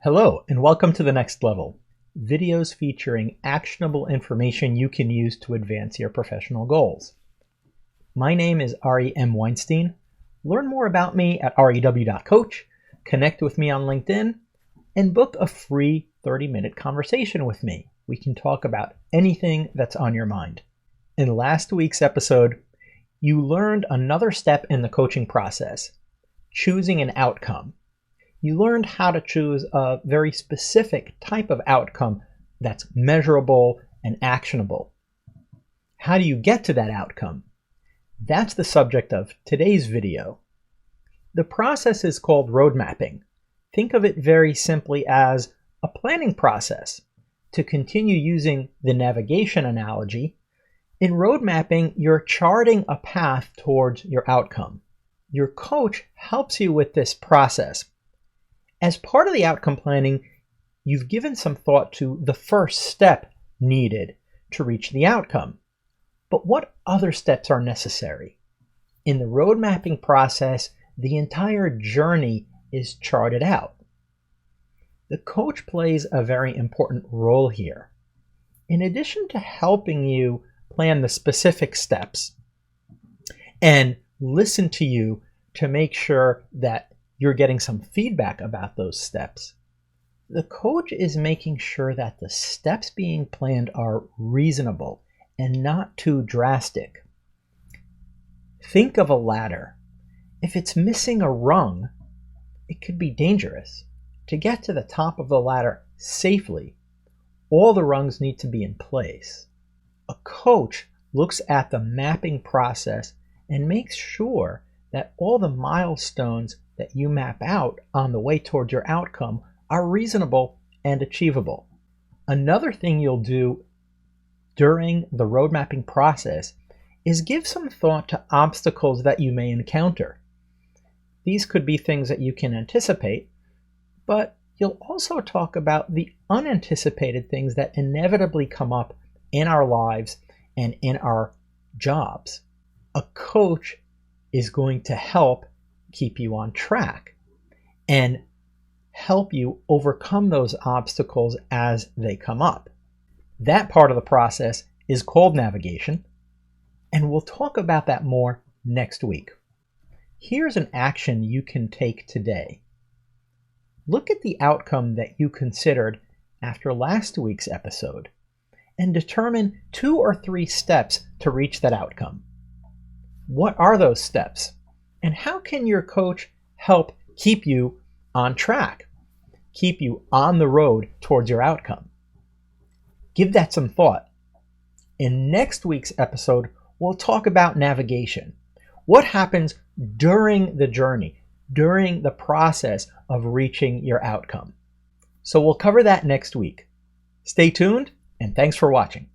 Hello, and welcome to The Next Level, videos featuring actionable information you can use to advance your professional goals. My name is Ari M. Weinstein. Learn more about me at rew.coach, connect with me on LinkedIn, and book a free 30-minute conversation with me. We can talk about anything that's on your mind. In last week's episode, you learned another step in the coaching process, choosing an outcome. You learned how to choose a very specific type of outcome that's measurable and actionable. How do you get to that outcome? That's the subject of today's video. The process is called road mapping. Think of it very simply as a planning process. To continue using the navigation analogy, in road mapping, you're charting a path towards your outcome. Your coach helps you with this process. As part of the outcome planning, you've given some thought to the first step needed to reach the outcome. But what other steps are necessary? In the road mapping process, the entire journey is charted out. The coach plays a very important role here. In addition to helping you plan the specific steps and listen to you to make sure that you're getting some feedback about those steps, the coach is making sure that the steps being planned are reasonable and not too drastic. Think of a ladder. If it's missing a rung, it could be dangerous. To get to the top of the ladder safely, all the rungs need to be in place. A coach looks at the mapping process and makes sure that all the milestones that you map out on the way towards your outcome are reasonable and achievable. Another thing you'll do during the road mapping process is give some thought to obstacles that you may encounter. These could be things that you can anticipate, but you'll also talk about the unanticipated things that inevitably come up in our lives and in our jobs. A coach is going to help keep you on track and help you overcome those obstacles as they come up. That part of the process is called navigation, and we'll talk about that more next week. Here's an action you can take today. Look at the outcome that you considered after last week's episode and determine 2 or 3 steps to reach that outcome. What are those steps? And how can your coach help keep you on track, keep you on the road towards your outcome? Give that some thought. In next week's episode, we'll talk about navigation. What happens during the journey, during the process of reaching your outcome? So we'll cover that next week. Stay tuned, and thanks for watching.